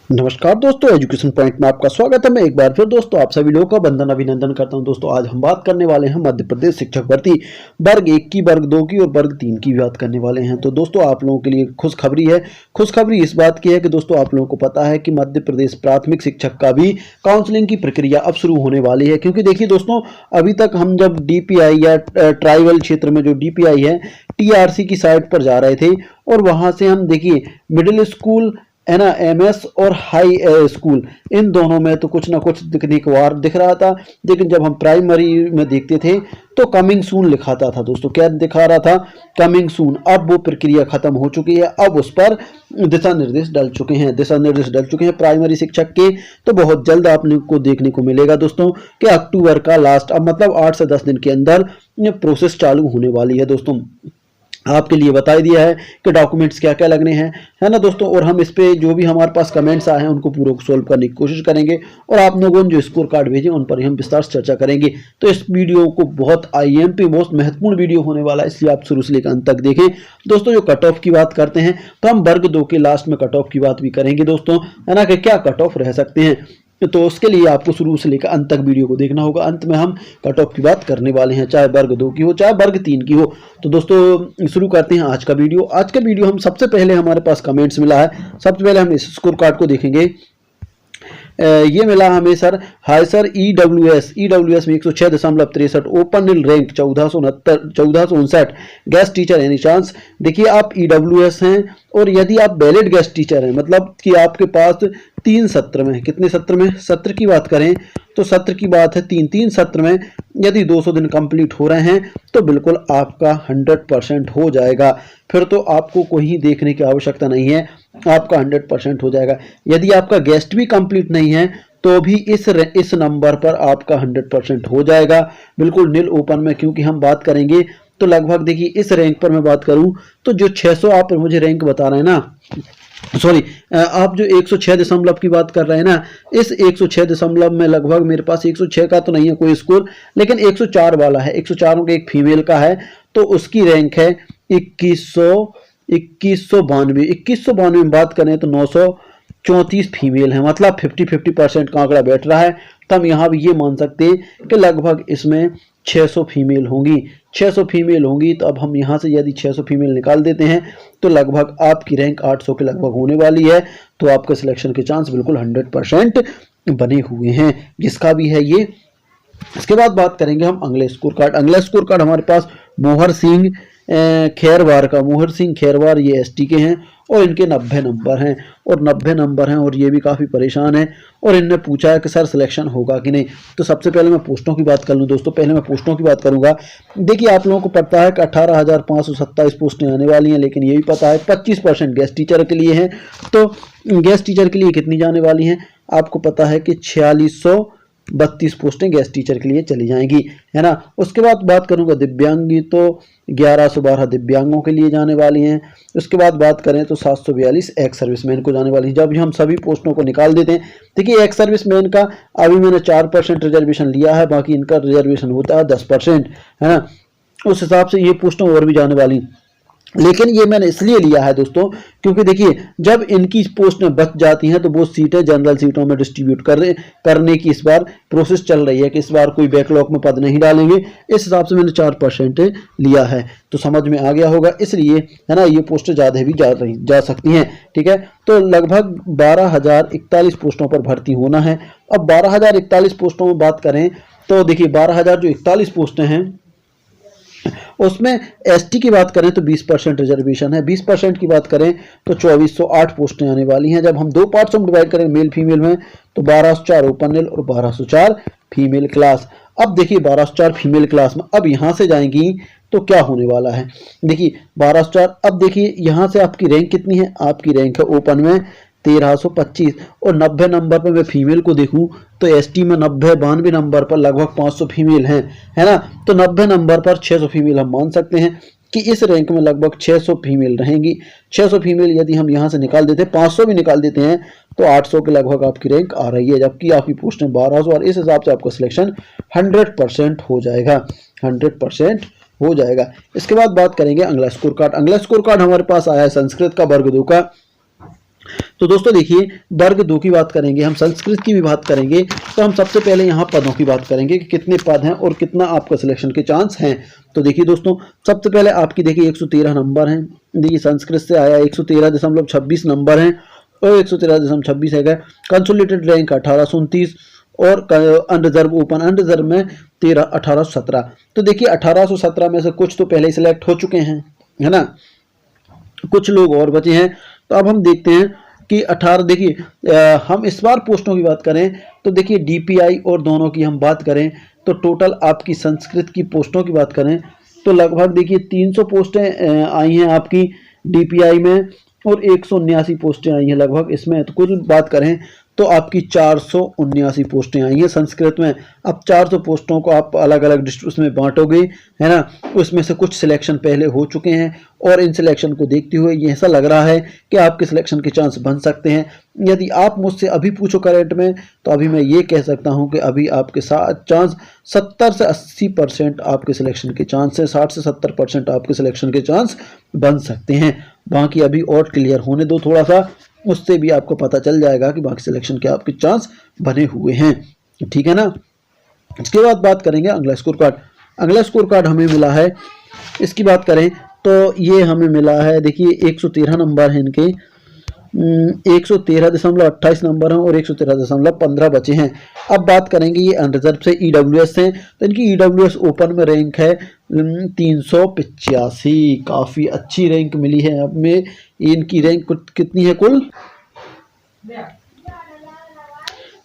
नमस्कार दोस्तों, education point में आपका स्वागत है। मैं एक बार फिर दोस्तों आप सभी लोगों का वंदन अभिनंदन करता हूं। दोस्तों आज हम बात करने वाले हैं मध्य प्रदेश शिक्षक भर्ती वर्ग 1 की, वर्ग 2 की और वर्ग 3 की बात करने वाले हैं। तो दोस्तों आप लोगों के लिए खुशखबरी है। खुशखबरी इस बात की है कि दोस्तों आप लोगों को पता है कि मध्य प्रदेश प्राथमिक शिक्षक का भी काउंसलिंग की प्रक्रिया अब शुरू होने वाली है। क्योंकि देखिए दोस्तों, अभी तक हम जब डीपीआई या ट्राइबल क्षेत्र में जो डीपीआई है टीआरसी की साइट पर जा रहे थे और वहां से हम देखिए मिडिल स्कूल है ना, एमएस और हाई स्कूल, इन दोनों में तो कुछ ना कुछ दिखने को वार दिख रहा था। लेकिन जब हम प्राइमरी में देखते थे तो कमिंग सून लिखाता था। दोस्तों क्या दिखा रहा था? Coming soon. अब वो प्रक्रिया खत्म हो चुकी है, अब उस पर दिशा निर्देश डल चुके हैं। दिशा निर्देश डल चुके हैं प्राइमरी शिक्षक के। तो बहुत जल्द आपको देखने को मिलेगा दोस्तों कि अक्टूबर का लास्ट, अब मतलब 8 से 10 दिन के अंदर ये प्रोसेस चालू होने वाली है। दोस्तों आपके लिए बता दिया है कि डॉक्यूमेंट्स क्या क्या लगने हैं, है ना दोस्तों। और हम इस पे जो भी हमारे पास कमेंट्स आए हैं उनको पूरा सोल्व करने की कोशिश करेंगे और आप लोगों ने जो स्कोर कार्ड भेजे उन पर हम विस्तार से चर्चा करेंगे। तो इस वीडियो को बहुत आईएमपी बहुत महत्वपूर्ण वीडियो होने वाला है, इसलिए आप शुरू से लेकर अंत तक देखें। दोस्तों जो कट ऑफ की बात करते हैं तो हम वर्ग 2 के लास्ट में कट ऑफ की बात भी करेंगे दोस्तों, है ना, कि क्या कट ऑफ रह सकते हैं। तो उसके लिए आपको शुरू से लेकर अंत तक वीडियो को देखना होगा। अंत में हम कट ऑफ की बात करने वाले हैं, चाहे वर्ग 2 की हो चाहे वर्ग 3 की हो। तो दोस्तों शुरू करते हैं आज का वीडियो। आज का वीडियो हम सबसे पहले हमारे पास कमेंट्स मिला है, सबसे पहले हम इस स्कोर कार्ड को देखेंगे। ये मिला हमें सर, हाय सर, ईडब्ल्यूएस में 106.63, ओपन नील rank 1459, guest teacher any chance. देखिए आप ईडब्ल्यूएस हैं और यदि आप वैलिड गेस्ट टीचर हैं, मतलब कि आपके पास 3 सत्र में, कितने सत्र में, सत्र की बात करें तो सत्र की बात है 3 सत्र में यदि 200 दिन कंप्लीट हो रहे हैं तो बिल्कुल आपका 100% हो जाएगा। फिर तो आपको कोई देखने की आवश्यकता नहीं है, आपका 100% हो जाएगा। यदि आपका गेस्ट भी कंप्लीट नहीं है तो भी इस नंबर पर आपका 100% हो जाएगा, बिल्कुल नील ओपन में। क्योंकि हम बात करेंगे तो लगभग देखिए इस रैंक पर मैं बात करूं तो जो 600 आप मुझे रैंक बता रहे हैं ना, सॉरी आप जो 106 की बात कर रहे हैं ना, इस 106 में लगभग मेरे पास 106 का तो नहीं है कोई स्कोर, लेकिन 104 वाला है, 104 के एक फीमेल का है। तो उसकी रैंक है 2192 में बात करें तो 934 फीमेल है, मतलब 50-50% का आंकड़ा बैठ रहा है। तो हम यहाँ भी ये मान सकते हैं कि लगभग इसमें 600 फीमेल होंगी, 600 फीमेल होंगी। तो अब हम यहाँ से यदि 600 फीमेल निकाल देते हैं तो लगभग आपकी रैंक 800 के लगभग होने वाली है। तो आपके सिलेक्शन के चांस बिल्कुल 100% बने हुए हैं, जिसका भी है ये। इसके बाद बात करेंगे हम अगले स्कोर कार्ड। अगला स्कोर कार्ड हमारे पास मोहर सिंह खैरवार का, मोहर सिंह खैरवार, ये एसटी के हैं और इनके 90 नंबर हैं, और 90 नंबर हैं और ये भी काफ़ी परेशान है। और इनने पूछा है कि सर सिलेक्शन होगा कि नहीं। तो सबसे पहले मैं पोस्टों की बात कर लूँ दोस्तों, पहले मैं पोस्टों की बात करूँगा। देखिए आप लोगों को पता है कि 18,527 पोस्टें आने वाली हैं, लेकिन ये भी पता है 25% गेस्ट टीचर के लिए हैं। तो गेस्ट टीचर के लिए कितनी जाने वाली हैं आपको पता है कि 4632 पोस्टें गेस्ट टीचर के लिए चली जाएंगी, है ना। उसके बाद बात करूंगा दिव्यांगी, तो 1112 दिव्यांगों के लिए जाने वाली हैं। उसके बाद बात करें तो 742 एक्स सर्विसमैन को जाने वाली है। जब हम सभी पोस्टों को निकाल देते हैं, देखिए एक्स सर्विसमैन का अभी मैंने 4% रिजर्वेशन लिया है, बाकी इनका रिजर्वेशन होता है 10%, है ना। उस हिसाब से ये पोस्टों और भी जाने वाली, लेकिन ये मैंने इसलिए लिया है दोस्तों क्योंकि देखिए जब इनकी पोस्टें बच जाती हैं तो वो सीटें जनरल सीटों में डिस्ट्रीब्यूट करने की इस बार प्रोसेस चल रही है कि इस बार कोई बैकलॉग में पद नहीं डालेंगे। इस हिसाब से मैंने 4% लिया है, तो समझ में आ गया होगा, इसलिए, है ना, ये पोस्टें ज़्यादा भी जा सकती हैं। ठीक है, तो लगभग 12,041 पोस्टों पर भर्ती होना है। अब 12,041 पोस्टों में बात करें तो देखिए 12,041 पोस्टें हैं, उसमें एसटी की बात करें तो 20% रिजर्वेशन है। 20% की बात करें तो 2408 पोस्टें आने वाली हैं। जब हम दो पार्ट्स में डिवाइड करें मेल फीमेल में तो 1204 ओपन नील और 1204 फीमेल क्लास। अब देखिए 1204 फीमेल क्लास में अब यहाँ से जाएंगी तो क्या होने वाला है, देखिए 1204। अब देखिए यहाँ से आपकी रैंक कितनी है, आपकी रैंक है ओपन में 1325 और 90 नंबर पर मैं फीमेल को देखूं तो एसटी में 92 नंबर पर लगभग 500 फीमेल हैं, है ना। तो 90 नंबर पर 600 फीमेल हम मान सकते हैं कि इस रैंक में लगभग 600 फीमेल रहेंगी। 600 फीमेल यदि हम यहाँ से निकाल देते हैं, 500 भी निकाल देते हैं तो 800 के लगभग आपकी रैंक आ रही है, जबकि आपकी पोस्टें 1200, और इस हिसाब से आपका सिलेक्शन 100% हो जाएगा, 100% हो जाएगा। इसके बाद बात करेंगे अगला स्कोर कार्ड। अगला स्कोर कार्ड हमारे पास आया है संस्कृत का वर्ग 2 का। तो दोस्तों देखिए, वर्ग 2 की बात करेंगे, हम संस्कृत की भी बात करेंगे। तो हम सबसे पहले यहाँ पदों की बात करेंगे कि कितने पद हैं और कितना आपका सिलेक्शन के चांस हैं। तो देखिए दोस्तों, सबसे पहले आपकी देखिए 113 नंबर हैं। देखिए संस्कृत से आया 113.26 नंबर हैं और 113.26 है। कंसोलिडेटेड रैंक 1829 और अनरिजर्व ओपन अनरिजर्व में 1817। तो देखिए 1817 में से कुछ तो पहले सिलेक्ट हो चुके हैं, है ना, कुछ लोग और बचे हैं। तो अब हम देखते हैं कि 18 देखिए, हम इस बार पोस्टों की बात करें तो देखिए डीपीआई और दोनों की हम बात करें तो टोटल आपकी संस्कृत की पोस्टों की बात करें तो लगभग देखिए 300 पोस्टें आई हैं आपकी डीपीआई में और 179 पोस्टें आई हैं लगभग इसमें। तो कुल बात करें तो आपकी 479 पोस्टें आई हैं संस्कृत में। अब 400 पोस्टों को आप अलग अलग डिस्ट्रिक्ट में बांटोगे, है ना, उसमें से कुछ सिलेक्शन पहले हो चुके हैं और इन सिलेक्शन को देखते हुए ये ऐसा लग रहा है कि आपके सिलेक्शन के चांस बन सकते हैं। यदि आप मुझसे अभी पूछो करंट में तो अभी मैं ये कह सकता हूँ कि अभी आपके साथ चांस 70 से 80% आपके सिलेक्शन के चांस हैं, 60 से 70% आपके सिलेक्शन के चांस बन सकते हैं। बाकी अभी और क्लियर होने दो थोड़ा सा, उससे भी आपको पता चल जाएगा कि बाकी सिलेक्शन के आपके चांस बने हुए हैं, ठीक है ना। इसके बाद बात करेंगे अगला स्कोर कार्ड। अगला स्कोर कार्ड हमें मिला है, इसकी बात करें तो ये हमें मिला है देखिए 113 नंबर है इनके, 113.28 नंबर हैं और 113.15 बचे हैं। अब बात करेंगे ये अनरिजर्व से ईडब्ल्यूएस हैं, तो इनकी ईडब्ल्यूएस ओपन में रैंक है 385, काफ़ी अच्छी रैंक मिली है। अब में इनकी रैंक कितनी है कुल,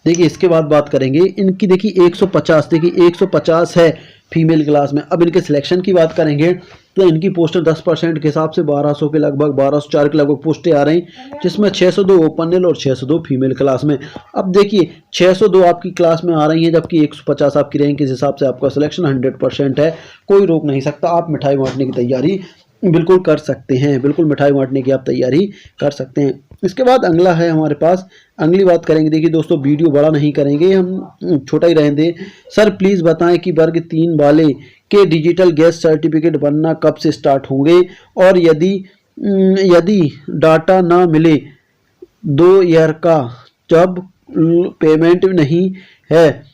देखिए इसके बाद बात करेंगे इनकी, देखिए 150, देखिए 150 है फीमेल क्लास में। अब इनके सिलेक्शन की बात करेंगे तो इनकी पोस्टें 10% के हिसाब से 1200 के लगभग 1204 के लगभग पोस्टें आ रही, जिसमें 602 ओपन नेल और 602 फीमेल क्लास में। अब देखिए 602 आपकी क्लास में आ रही हैं जबकि 150 आपकी रैंक के हिसाब से आपका सिलेक्शन 100% है, कोई रोक नहीं सकता। आप मिठाई बांटने की तैयारी बिल्कुल कर सकते हैं, बिल्कुल मिठाई बांटने की आप तैयारी कर सकते हैं। इसके बाद अगला है हमारे पास, अगली बात करेंगे। देखिए दोस्तों वीडियो बड़ा नहीं करेंगे, हम छोटा ही रहने दें। सर प्लीज़ बताएं कि वर्ग 3 वाले के डिजिटल गैस सर्टिफिकेट बनना कब से स्टार्ट होंगे और यदि डाटा ना मिले 2 ईयर का, जब पेमेंट नहीं है,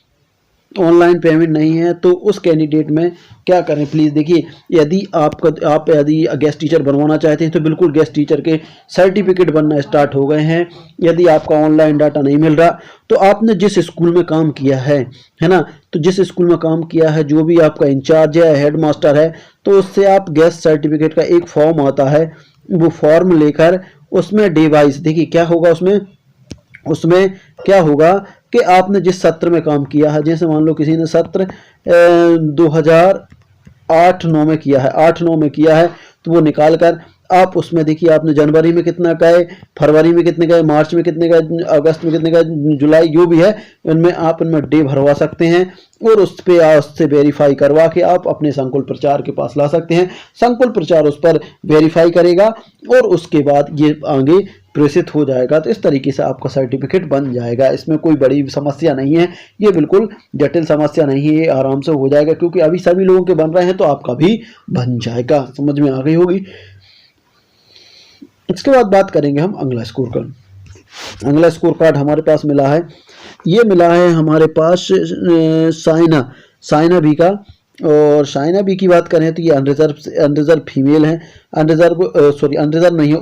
ऑनलाइन पेमेंट नहीं है तो उस कैंडिडेट में क्या करें प्लीज़। देखिए यदि आप यदि गेस्ट टीचर बनवाना चाहते हैं तो बिल्कुल गेस्ट टीचर के सर्टिफिकेट बनना स्टार्ट हो गए हैं। यदि आपका ऑनलाइन डाटा नहीं मिल रहा तो आपने जिस स्कूल में काम किया है ना, तो जिस स्कूल में काम किया है जो भी आपका इंचार्ज है, हेड मास्टर है, तो उससे आप गेस्ट सर्टिफिकेट का एक फॉर्म आता है, वो फॉर्म लेकर उसमें डे वाइज, देखिए क्या होगा उसमें क्या होगा कि आपने जिस सत्र में काम किया है, जैसे मान लो किसी ने सत्र 2008-9 में किया है, 8-9 में किया है, तो वो निकाल कर आप उसमें देखिए आपने जनवरी में कितना गए, फरवरी में कितने गए, मार्च में कितने गए, अगस्त में कितने गए, जुलाई, जो भी है इनमें आप इनमें डे भरवा सकते हैं और उस पर उससे वेरीफाई करवा के आप अपने संकुल प्रचार के पास ला सकते हैं। संकुल प्रचार उस पर वेरीफाई करेगा और उसके बाद ये आगे प्रेषित हो जाएगा। तो इस तरीके से आपका सर्टिफिकेट बन जाएगा, इसमें कोई बड़ी समस्या नहीं है, ये बिल्कुल जटिल समस्या नहीं है, ये आराम से हो जाएगा क्योंकि अभी सभी लोगों के बन रहे हैं तो आपका भी बन जाएगा। समझ में आ गई होगी। इसके बाद बात करेंगे हम अगला स्कोर कार्ड। अगला स्कोर कार्ड हमारे पास मिला है, ये मिला है हमारे पास साइना बी का। और साइना बी की बात करें तो ये अनरिजर्व फीमेल हैं, अनरिजर्व नहीं है,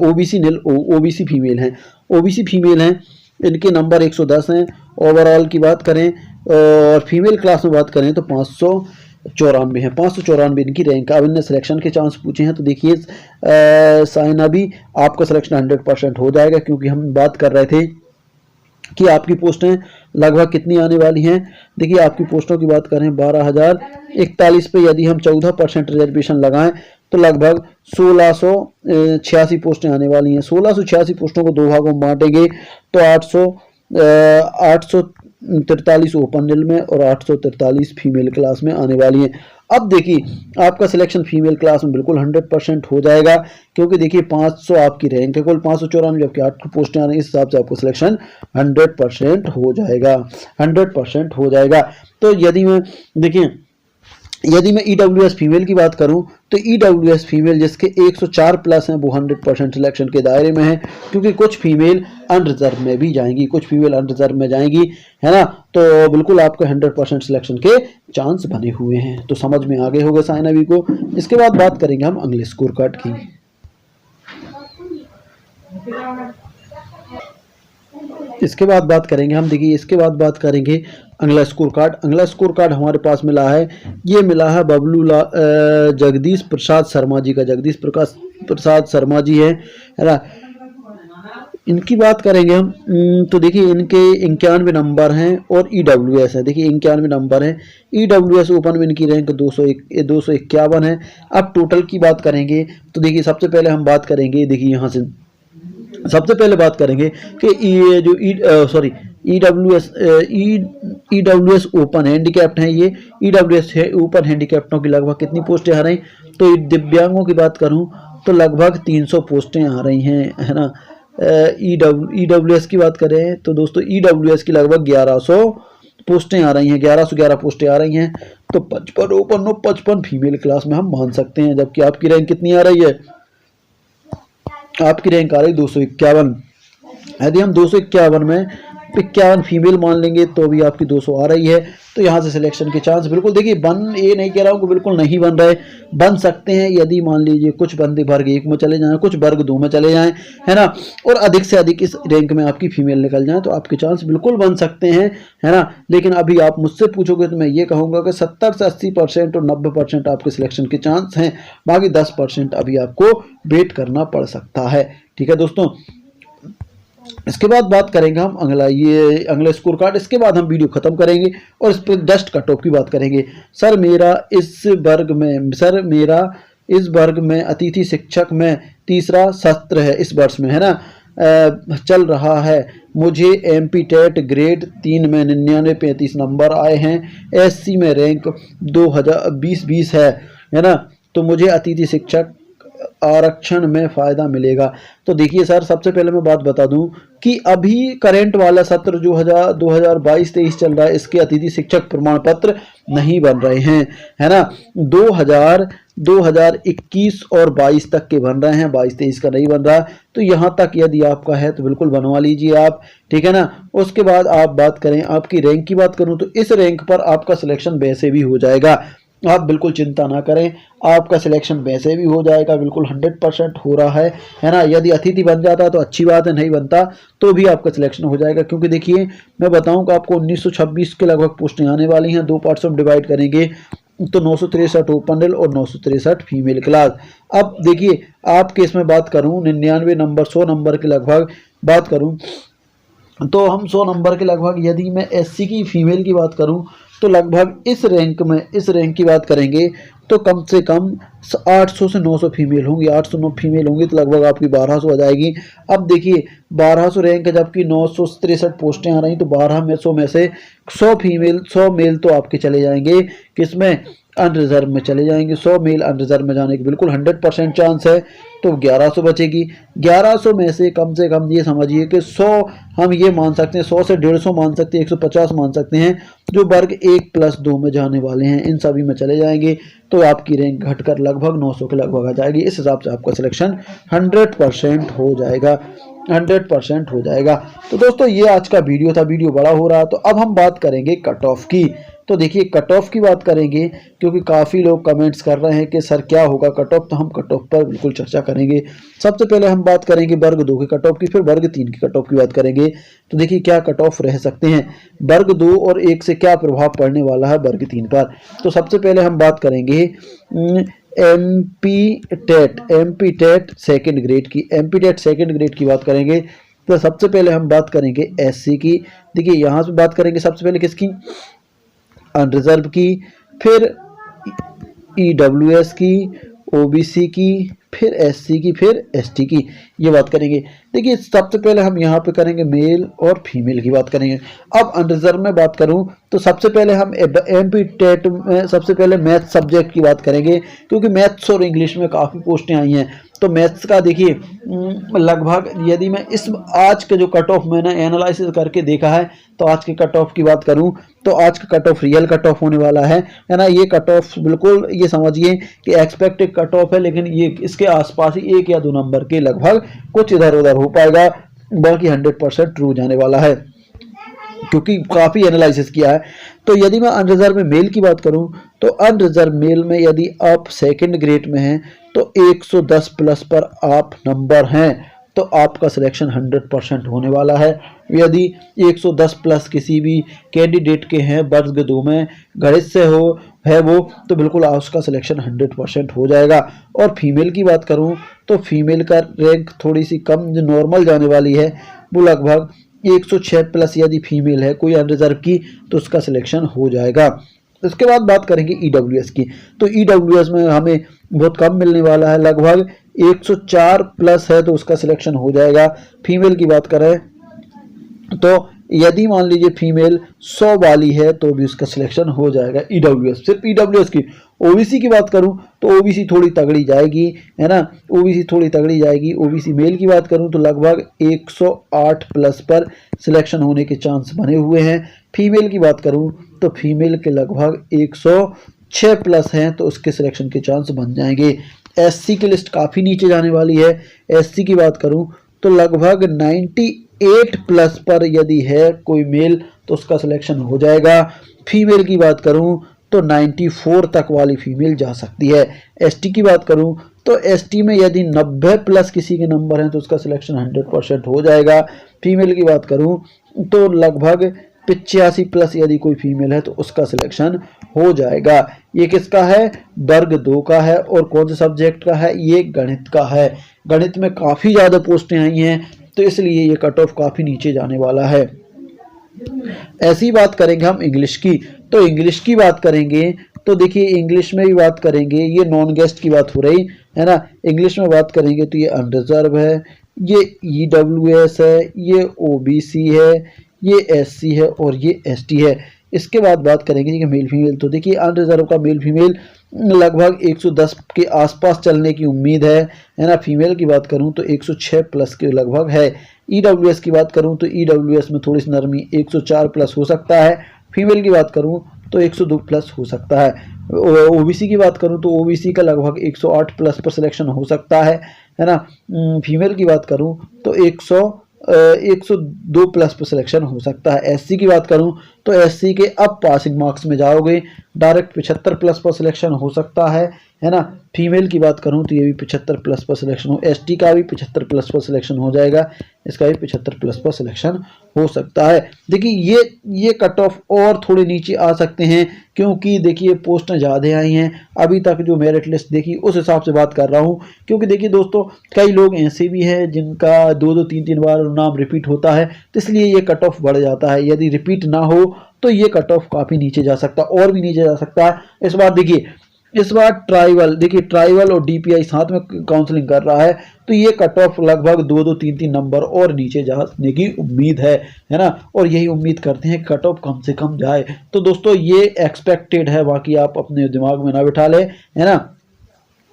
ओबीसी फीमेल हैं, ओबीसी फीमेल हैं। इनके नंबर 110 हैं। ओवरऑल की बात करें और फीमेल क्लास में बात करें तो 594 है, 594 इनकी रैंक। अब इनने सिलेक्शन के चांस पूछे हैं तो देखिए साइना भी आपका सिलेक्शन 100% हो जाएगा क्योंकि हम बात कर रहे थे कि आपकी पोस्टें लगभग कितनी आने वाली हैं। देखिए आपकी पोस्टों की बात करें 12,041 पे यदि हम 14% रिजर्वेशन लगाएं तो लगभग 1686 पोस्टें आने वाली हैं। 1686 पोस्टों को 2 भागों में बांटेंगे तो 843 ओपन नेल में और 843 फीमेल क्लास में आने वाली हैं। अब देखिए आपका सिलेक्शन फीमेल क्लास में बिल्कुल 100% हो जाएगा क्योंकि देखिए 500 आपकी रैंक है, कुल 594 जबकि 8 पोस्टें आ रही हैं, इस हिसाब से आपको सिलेक्शन 100% हो जाएगा, 100% हो जाएगा। तो यदि मैं देखिए यदि मैं EWS फीमेल की बात करूं तो EWS फीमेल जिसके 104 प्लस हैं वो 100% सिलेक्शन के दायरे में है, क्योंकि कुछ फीमेल अनरिजर्व में भी जाएंगी, कुछ फीमेल अनरिजर्व में जाएंगी, है ना। तो बिल्कुल आपको 100% सिलेक्शन के चांस बने हुए हैं। तो समझ में आगे होगा साइनावी को। इसके बाद बात करेंगे हम अगले स्कोर कार्ड की। इसके बाद बात करेंगे हम, देखिए इसके बाद बात करेंगे अगला स्कोर कार्ड। अगला स्कोर कार्ड हमारे पास मिला है, ये मिला है जगदीश प्रसाद शर्मा जी का। जगदीश प्रसाद शर्मा जी है ना। इनकी बात करेंगे हम, तो देखिए इनके 91 नंबर हैं और EWS है, देखिए 91 नंबर है। EWS ओपन में इनकी रैंक 251 है। अब टोटल की बात करेंगे तो देखिए सबसे पहले हम बात करेंगे, देखिए यहाँ से सबसे पहले बात करेंगे कि ये जो EWS ओपन हैंडीकैप्ड है, ये EWS है ओपन हैंडीकैप्टों की लगभग कितनी पोस्टें आ रही। तो दिव्यांगों की बात करूं तो लगभग 300 पोस्टें आ रही हैं, है ना। EWS की बात करें तो दोस्तों EWS की लगभग 1100 पोस्टें आ रही हैं, 1111 पोस्टें आ रही हैं। तो 55 ओपन और 55 फीमेल क्लास में हम मान सकते हैं। जबकि आपकी रैंक कितनी आ रही है, आपकी रैंक आ रही 251। यदि हम 251 में 51 फीमेल मान लेंगे तो भी आपकी 200 आ रही है। तो यहाँ से सिलेक्शन के चांस बिल्कुल, देखिए ये नहीं कह रहा हूँ कि बिल्कुल नहीं बन रहे, बन सकते हैं। यदि मान लीजिए कुछ बंदे वर्ग 1 में चले जाएं, कुछ वर्ग 2 में चले जाएं, है ना, और अधिक से अधिक इस रैंक में आपकी फीमेल निकल जाए तो आपके चांस बिल्कुल बन सकते हैं, है ना। लेकिन अभी आप मुझसे पूछोगे तो मैं ये कहूँगा कि 70 से 80% और 90% आपके सिलेक्शन के चांस हैं। बाकी 10% अभी आपको वेट करना पड़ सकता है। ठीक है दोस्तों। इसके बाद बात करेंगे हम अगला स्कोर कार्ड। इसके बाद हम वीडियो खत्म करेंगे और इस पर जस्ट कट ऑफ की बात करेंगे। सर मेरा इस वर्ग में अतिथि शिक्षक में तीसरा सत्र है इस वर्ष में, है ना, चल रहा है। मुझे MP टेट ग्रेड 3 में 99-35 नंबर आए हैं। SC में रैंक 2020 है ना। तो मुझे अतिथि शिक्षक आरक्षण में फ़ायदा मिलेगा। तो देखिए सर, सबसे पहले मैं बात बता दूं कि अभी करंट वाला सत्र जो 2022-23 चल रहा है, इसके अतिथि शिक्षक प्रमाण पत्र नहीं बन रहे हैं, है ना। 2021 और 22 तक के बन रहे हैं, 22-23 का नहीं बन रहा। तो यहाँ तक यदि आपका है तो बिल्कुल बनवा लीजिए आप, ठीक है ना। उसके बाद आप बात करें आपकी रैंक की बात करूँ तो इस रैंक पर आपका सिलेक्शन वैसे भी हो जाएगा, आप बिल्कुल चिंता ना करें, आपका सिलेक्शन वैसे भी हो जाएगा, बिल्कुल 100% हो रहा है ना। यदि अतिथि बन जाता है तो अच्छी बात है, नहीं बनता तो भी आपका सिलेक्शन हो जाएगा। क्योंकि देखिए मैं बताऊं कि आपको 1926 के लगभग पोस्टें आने वाली हैं। 2 पार्ट्स में डिवाइड करेंगे तो 963 ओपन रेल और 963 फीमेल क्लास। अब देखिए आप केस में बात करूँ 99 नंबर 100 नंबर के लगभग बात करूँ तो हम 100 नंबर के लगभग, यदि मैं SC की फीमेल की बात करूं तो लगभग इस रैंक की बात करेंगे तो कम से कम 800 से 900 फीमेल होंगी। 809 फीमेल होंगी तो लगभग आपकी 1200 आ जाएगी। अब देखिए 1200 रैंक है, जबकि 963 पोस्टें आ रही, तो 1200 में से 100 मेल तो आपके चले जाएंगे किसमें, अनरिजर्व में चले जाएंगे। 100 मेल अनरिजर्व में जाने की बिल्कुल 100% चांस है। तो 1100 बचेगी। 1100 में से कम ये समझिए कि 100 हम ये मान सकते हैं, 100 से 150 मान सकते हैं, 150 मान सकते हैं जो वर्ग 1+2 में जाने वाले हैं, इन सभी में चले जाएंगे। तो आपकी रैंक घटकर लगभग 900 के लगभग आ जाएगी। इस हिसाब से आपका सिलेक्शन 100% हो जाएगा, 100% हो जाएगा। तो दोस्तों ये आज का वीडियो था, वीडियो बड़ा हो रहा। तो अब हम बात करेंगे कट ऑफ की। तो देखिए कट ऑफ की बात करेंगे क्योंकि काफ़ी लोग कमेंट्स कर रहे हैं कि सर क्या होगा कट ऑफ, तो हम कट ऑफ पर बिल्कुल चर्चा करेंगे। सबसे पहले हम बात करेंगे वर्ग 2 की कट ऑफ की, फिर वर्ग 3 की कट ऑफ की बात करेंगे। तो देखिए क्या कट ऑफ रह सकते हैं, वर्ग 2 और 1 से क्या प्रभाव पड़ने वाला है वर्ग 3 पर। तो सबसे पहले हम बात करेंगे MP टेट सेकेंड ग्रेड की। MP टेट सेकेंड ग्रेड की बात करेंगे तो सबसे पहले हम बात करेंगे SC की। देखिए यहाँ से बात करेंगे सबसे पहले किसकी, अनरिजर्व की, फिर EWS की, OBC की, फिर SC की, फिर ST की, ये बात करेंगे। देखिए सबसे पहले हम यहाँ पे करेंगे मेल और फीमेल की बात करेंगे। अब अनरिजर्व में बात करूँ तो सबसे पहले हम MP टेट में सबसे पहले मैथ सब्जेक्ट की बात करेंगे क्योंकि मैथ्स और इंग्लिश में काफ़ी पोस्टें आई हैं। तो मैथ्स का देखिए लगभग यदि मैं इस आज के जो कट ऑफ मैंने एनालिसिस करके देखा है, तो आज के कट ऑफ की बात करूं तो आज का cut off real cut off होने वाला है ना। ये कट ऑफ बिल्कुल ये समझिए कि एक्सपेक्टेड कट ऑफ है, लेकिन ये इसके आसपास ही 1 या 2 नंबर के लगभग कुछ इधर उधर हो पाएगा, बाकी 100% ट्रू जाने वाला है क्योंकि काफ़ी एनालिसिस किया है। तो यदि मैं अनरिजर्व में मेल की बात करूं तो अनरिजर्व मेल में यदि आप सेकंड ग्रेड में हैं तो 110 प्लस पर आप नंबर हैं तो आपका सिलेक्शन 100% होने वाला है। यदि 110 प्लस किसी भी कैंडिडेट के हैं वर्ग 2 में, गणित से है वो, तो बिल्कुल उसका सिलेक्शन 100% हो जाएगा। और फीमेल की बात करूं तो फीमेल का रैंक थोड़ी सी कम जो नॉर्मल जाने वाली है, वो लगभग 106 प्लस यदि फीमेल है कोई अनरिजर्व की तो उसका सिलेक्शन हो जाएगा। इसके बाद बात करेंगे ईडब्ल्यूएस की, तो ईडब्ल्यूएस में हमें बहुत कम मिलने वाला है, लगभग 104 प्लस है तो उसका सिलेक्शन हो जाएगा। फीमेल की बात करें तो यदि मान लीजिए फीमेल 100 वाली है तो भी उसका सिलेक्शन हो जाएगा ईडब्ल्यूएस, सिर्फ ईडब्ल्यूएस की। ओबीसी की बात करूं तो ओबीसी थोड़ी तगड़ी जाएगी, है ना, ओबीसी थोड़ी तगड़ी जाएगी। ओबीसी मेल की बात करूं तो लगभग 108 प्लस पर सिलेक्शन होने के चांस बने हुए हैं। फीमेल की बात करूं तो फीमेल के लगभग 106 प्लस हैं तो उसके सिलेक्शन के चांस बन जाएंगे। एससी की लिस्ट काफ़ी नीचे जाने वाली है। एससी की बात करूं तो लगभग 98 प्लस पर यदि है कोई मेल तो उसका सिलेक्शन हो जाएगा। फीमेल की बात करूं तो 94 तक वाली फीमेल जा सकती है। एसटी की बात करूं तो एसटी में यदि 90 प्लस किसी के नंबर हैं तो उसका सिलेक्शन 100% हो जाएगा। फीमेल की बात करूं तो लगभग 85 प्लस यदि कोई फीमेल है तो उसका सिलेक्शन हो जाएगा। ये किसका है? वर्ग 2 का है। और कौन से सब्जेक्ट का है? ये गणित का है। गणित में काफ़ी ज़्यादा पोस्टें आई हैं तो इसलिए ये कट ऑफ काफ़ी नीचे जाने वाला है। ऐसी बात करेंगे हम इंग्लिश की, तो इंग्लिश की बात करेंगे तो देखिए इंग्लिश में भी बात करेंगे, ये नॉन गेस्ट की बात हो रही है ना। इंग्लिश में बात करेंगे तो ये अनरिजर्व है, ये ईडब्ल्यूएस है, ये ओबीसी है, ये एससी है और ये एसटी है। इसके बाद बात करेंगे कि मेल फीमेल, तो देखिए अनरिजर्व का मेल फीमेल लगभग 110 के आसपास चलने की उम्मीद है ना। फीमेल की बात करूं तो 106 प्लस के लगभग है। ईडब्ल्यूएस की बात करूं तो ईडब्ल्यूएस में थोड़ी सी नरमी 104 प्लस हो सकता है। फीमेल की बात करूं तो 102 प्लस हो सकता है। ओबीसी की बात करूं तो ओबीसी का लगभग 108 प्लस पर सिलेक्शन हो सकता है ना। फीमेल की बात करूं तो 102 प्लस पर सिलेक्शन हो सकता है। एससी की बात करूं तो एससी के अब पासिंग मार्क्स में जाओगे डायरेक्ट 75 प्लस पर सिलेक्शन हो सकता है ना। फीमेल की बात करूं तो ये भी 75 प्लस पर सिलेक्शन हो, एसटी का भी 75 प्लस पर सिलेक्शन हो जाएगा, इसका भी 75 प्लस पर सिलेक्शन हो सकता है। देखिए ये कट ऑफ और थोड़े नीचे आ सकते हैं क्योंकि देखिए पोस्टें ज़्यादा आई हैं। अभी तक जो मेरिट लिस्ट देखी उस हिसाब से बात कर रहा हूँ, क्योंकि देखिए दोस्तों कई लोग ऐसे भी हैं जिनका 2-2 3-3 बार नाम रिपीट होता है, तो इसलिए ये कट ऑफ बढ़ जाता है। यदि रिपीट ना हो तो ये कट ऑफ काफ़ी नीचे जा सकता है, और भी नीचे जा सकता है। इस बार देखिए, इस बार ट्राइबल, देखिए ट्राइबल और डीपीआई साथ में काउंसलिंग कर रहा है, तो ये कट ऑफ लगभग 2-2 3-3 नंबर और नीचे जाने की उम्मीद है ना। और यही उम्मीद करते हैं कट ऑफ कम से कम जाए। तो दोस्तों ये एक्सपेक्टेड है, बाकी आप अपने दिमाग में ना बिठा ले, है ना।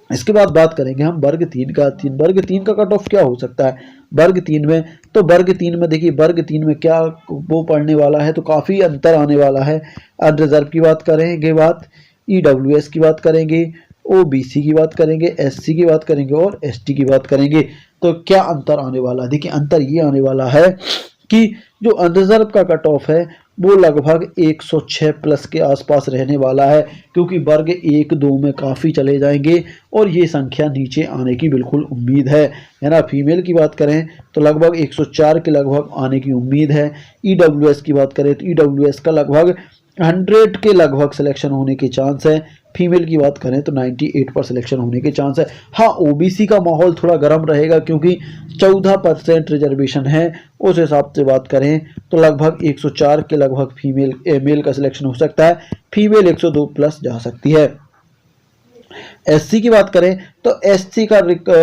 इसके बाद बात करेंगे हम वर्ग 3 का। वर्ग 3 का कट ऑफ क्या हो सकता है वर्ग 3 में? तो वर्ग 3 में देखिए वर्ग 3 में क्या वो पढ़ने वाला है, तो काफ़ी अंतर आने वाला है। अनरिजर्व की बात करेंगे, बात ईडब्ल्यूएस की बात करेंगे, ओबीसी की बात करेंगे, एससी की बात करेंगे और एसटी की बात करेंगे। तो क्या अंतर आने वाला है? देखिए अंतर ये आने वाला है कि जो अनरिजर्व का कट ऑफ है वो लगभग 106 प्लस के आसपास रहने वाला है, क्योंकि वर्ग 1-2 में काफ़ी चले जाएंगे और ये संख्या नीचे आने की बिल्कुल उम्मीद है ना। फीमेल की बात करें तो लगभग 104 के लगभग आने की उम्मीद है। ईडब्ल्यूएस की बात करें तो ईडब्ल्यूएस का लगभग 100 के लगभग सिलेक्शन होने के चांस है। फीमेल की बात करें तो 98 पर सिलेक्शन होने के चांस है। हाँ, ओबीसी का माहौल थोड़ा गर्म रहेगा क्योंकि 14% रिजर्वेशन है। उस हिसाब से बात करें तो लगभग 104 के लगभग मेल का सिलेक्शन हो सकता है। फीमेल 102 प्लस जा सकती है। एससी की बात करें तो एससी का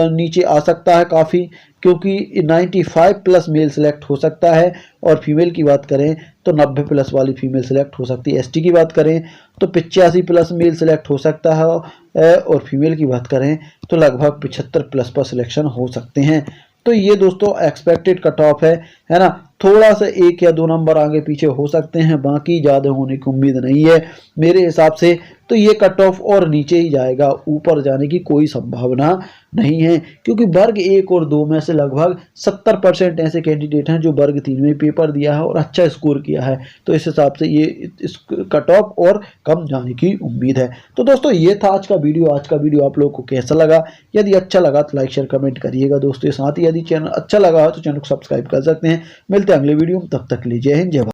नीचे आ सकता है काफ़ी, क्योंकि 95 प्लस मेल सेलेक्ट हो सकता है, और फीमेल की बात करें तो 90 प्लस वाली फीमेल सेलेक्ट हो सकती है। एसटी की बात करें तो 85 प्लस मेल सेलेक्ट हो सकता है, और फीमेल की बात करें तो लगभग 75 प्लस पर सिलेक्शन हो सकते हैं। तो ये दोस्तों एक्सपेक्टेड कट ऑफ है ना। थोड़ा सा 1 या 2 नंबर आगे पीछे हो सकते हैं, बाकी ज़्यादा होने की उम्मीद नहीं है मेरे हिसाब से। तो ये कट ऑफ और नीचे ही जाएगा, ऊपर जाने की कोई संभावना नहीं है, क्योंकि वर्ग 1 और 2 में से लगभग 70% ऐसे कैंडिडेट हैं जो वर्ग 3 में पेपर दिया है और अच्छा स्कोर किया है। तो इस हिसाब से ये इस कट ऑफ और कम जाने की उम्मीद है। तो दोस्तों ये था आज का वीडियो। आज का वीडियो आप लोगों को कैसा लगा? यदि अच्छा लगा तो लाइक शेयर कमेंट करिएगा दोस्तों। साथ ही यदि चैनल अच्छा लगा हो तो चैनल को सब्सक्राइब कर सकते हैं। मिलते हैं अगले वीडियो में, तब तक के लिए जय हिंद जय भारत।